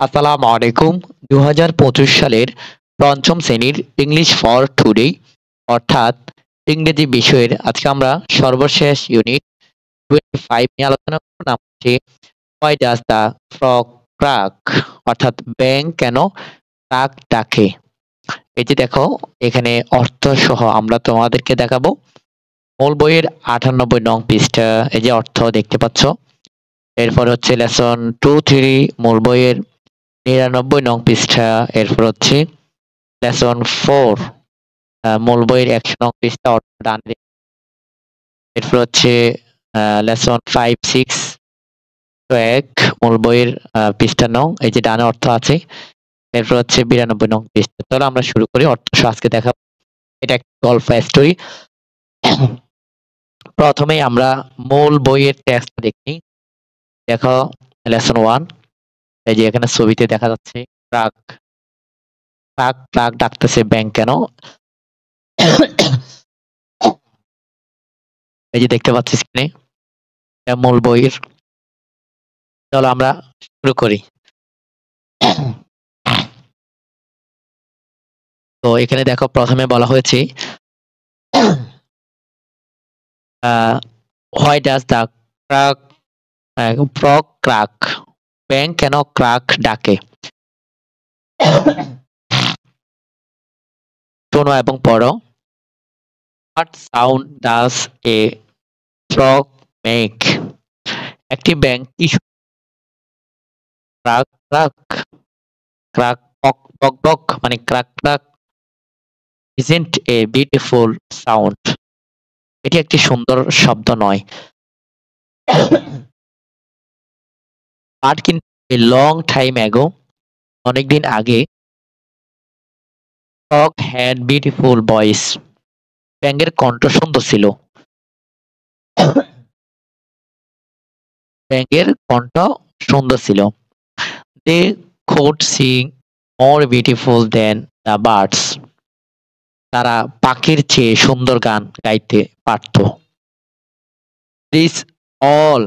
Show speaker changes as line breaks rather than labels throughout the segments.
আসসালামু আলাইকুম। ২০২৫ সালের পঞ্চম শ্রেণীর ইংলিশ ফর টুডে অর্থাৎ ইংরেজি বিষয়ের আজকে আমরা সর্বশেষ ইউনিট 25 নিয়ে আলোচনা করব। নাম হচ্ছে why does the frog crack অর্থাৎ ব্যাঙ কেন কাক ডাকে। এই যে দেখো এখানে অর্থ সহ আমরা তোমাদেরকে দেখাবো। মূল বইয়ের ৯৮ নং পৃষ্ঠা এই যে অর্থ দেখতে পাচ্ছ। এরপর হচ্ছে লেসন 2-3 মূল বইয়ের ৯৯ নং পৃষ্ঠা। এরপর হচ্ছে লেসন 4 মূল বইয়ের ১০০ নং পৃষ্ঠা অর্থ ডানে। এরপর হচ্ছে লেসন 5-6 1 মূল বইয়ের পৃষ্ঠা নং এই যে ডানে অর্থ আছে। এরপর হচ্ছে ৯২ নং পৃষ্ঠা। চলো আমরা শুরু করি। অর্থ আজকে দেখাবো। এটা একটা গল্প স্টোরি। প্রথমেই আমরা মূল বইয়ের টেক্সট দেখি। দেখো লেসন 1 এই যে এখানে ছবিতে দেখা যাচ্ছে ক্রাক ক্রাক ক্রাক ডাকতেছে ব্যাঙ কেন। এই যে দেখতে পাচ্ছি স্ক্রিনে মূল বইয়ের। চলো আমরা শুরু করি। তো এখানে দেখো প্রথমে বলা হয়েছে why does the crack frog crack ব্যাঙ কেন ক্রাক ডাকে। শোনো এবং পড়ো। What sound does a frog make. একটি ব্যাঙ কি ক্রাক ক্রাক ক্রাক বক বক বক মানে crack crack isn't a beautiful sound. এটি একটি সুন্দর শব্দ নয়। বাট কিন্তু এ লং টাইম অ্যাগো অনেকদিন আগে ফ্রগ হ্যাড বিউটিফুল ভয়েস ব্যাঙের কণ্ঠ সুন্দর ছিল। ব্যাঙের কণ্ঠ সুন্দর ছিল। They could sing more beautiful than the birds. তারা পাখির চেয়ে সুন্দর গান গাইতে পারত। This all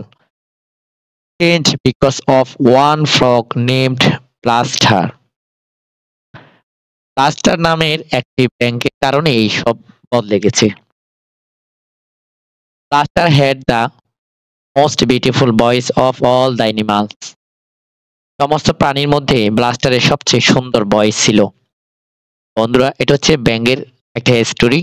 change because of one frog named Plaster. Plaster নামের একটি ব্যাঙের কারণে এই সব বদলে গেছে। Plaster had the most beautiful voice of all the animals. সমস্ত প্রাণীর মধ্যে ব্লাস্টারের সবচেয়ে সুন্দর ভয়েস ছিল। বন্ধুরা এটা হচ্ছে ব্যাঙের একটা স্টোরি।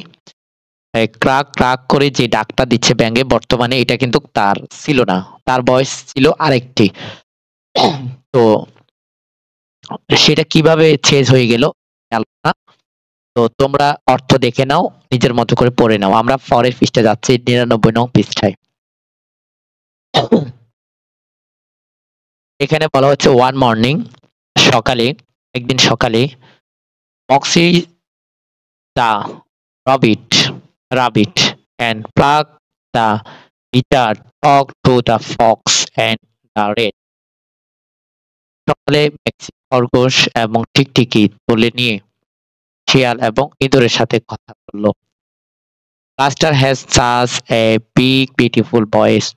ক্রাক ক্রাক করে যে ডাকটা দিচ্ছে ব্যাঙে বর্তমানে এটা কিন্তু তার ছিল না, তার ভয়েস ছিল আরেকটি। তো সেটা কিভাবে চেঞ্জ হয়ে গেল না। তো তোমরা অর্থ দেখে নাও, নিজের মতো করে পড়ে নাও। আমরা পরের পৃষ্ঠায় যাচ্ছি ৯৯ নং পৃষ্ঠায়। এখানে বলা হচ্ছে ওয়ান মর্নিং সকালে, একদিন সকালে moxie the rabbit and Plug the wizard talked to the fox and the rat. সকালে মেক্সি খরগোশ এবং টিকটিকি তুলে নিয়ে শিয়াল এবং ইঁদুরের সাথে কথা বলল। Plaster has such a big beautiful voice.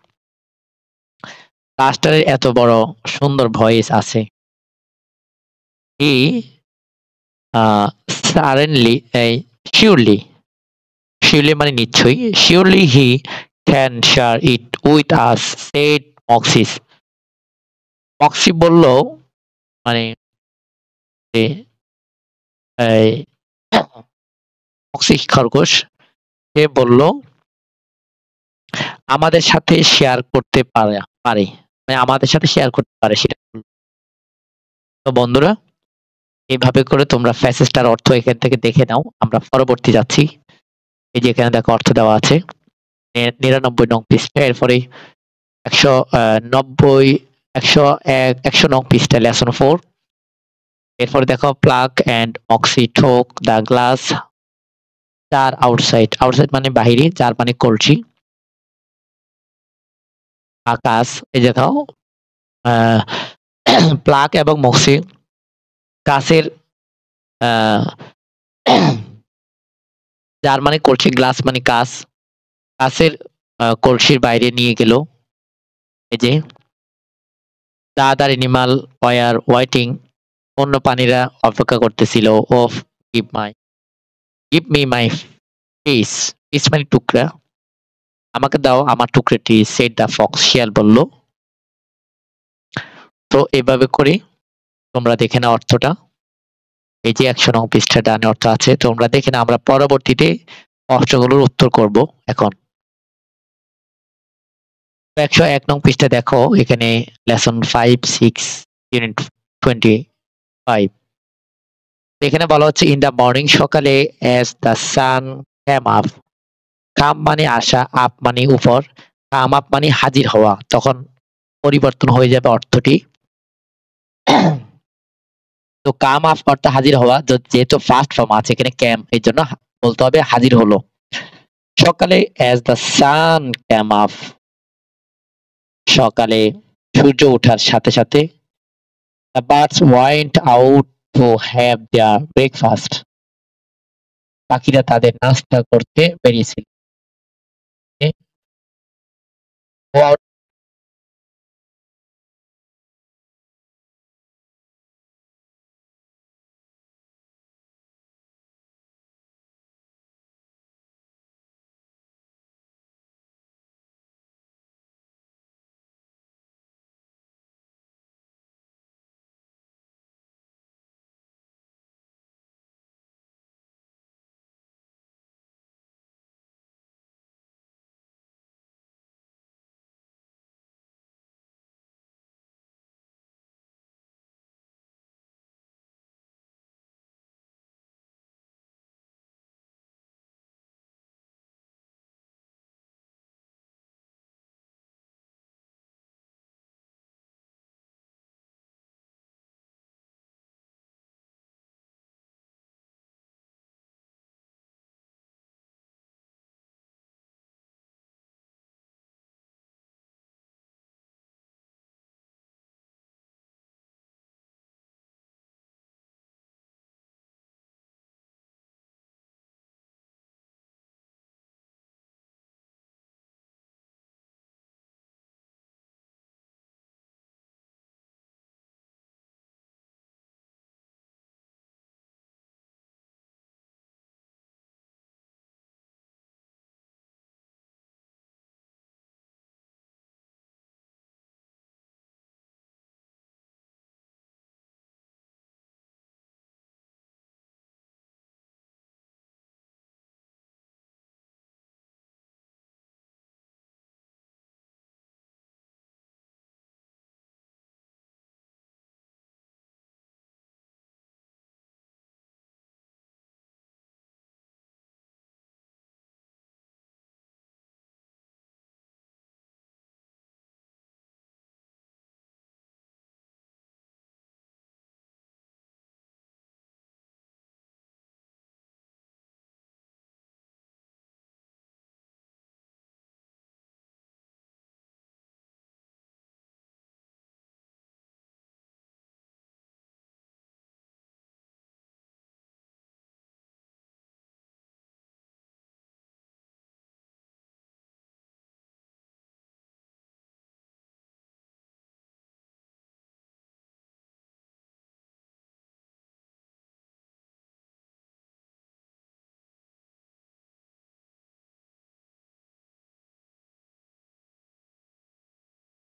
প্লাস্টারের এত বড় সুন্দর ভয়েস আছে। He suddenly surely মানে নিশ্চয়ই surely he can share it with us said Moxie. Moxie বলল মানে যে মক্সি খরগোশ সে বলল আমাদের সাথে শেয়ার করতে পারে মানে আমাদের সাথে শেয়ার করতে পারে সেটা। তো বন্ধুরা এইভাবে করে তোমরা প্যাসেজটার অর্থ এখান থেকে দেখে নাও। আমরা পরবর্তী যাচ্ছি। এই যে এখানে দেখো অর্থ দেওয়া আছে ৯৯ নং পৃষ্ঠা। এরপরে ১০০ নং পৃষ্ঠা লেসন 4। এরপরে দেখো plug and moxie took the glass jar outside. Outside মানে বাহিরে, জার মানে কলসি। আকাশ এই দেখো প্লাগ এবং মক্সি কাছের জার মানে কলসি, গ্লাস মানে কাঁচ, কাছের কলসির বাইরে নিয়ে গেল। এই যে the other animal war waiting, অন্য প্রাণীরা অপেক্ষা করতেছিল। Of give me my piece, piece মানে টুকরা, আমাকে দাও আমার টুকরাটি, সেড দ্য ফক্স, শিয়াল বলল। তো এভাবে করে তোমরা দেখে নাও অর্থটা। এই যে 109 পৃষ্ঠা ডানে অর্থ আছে, তোমরা দেখে নাও। আমরা পরবর্তীতে প্রশ্নগুলোর উত্তর করব এখন। 101 নং পৃষ্ঠা দেখো, এখানে লেসন 5, 6, ইউনিট 25। এখানে বলা হচ্ছে ইন দ্য মর্নিং, সকালে, as the sun came up, come মানে আসা, আপ মানে উপর, কাম আপ মানে হাজির হওয়া, তখন পরিবর্তন হয়ে যাবে অর্থটি। তো কাম আপ অর্থাৎ হাজির হওয়া, যেহেতু ফার্স্ট ফর্ম আছে এখানে ক্যাম, এই জন্য বলতে হবে হাজির হলো। সকালে as the sun came up, সকালে সূর্য ওঠার সাথে সাথে। The birds went out to have their breakfast, পাখিরা তাদের নাস্তা করতে বেরিয়েছিল।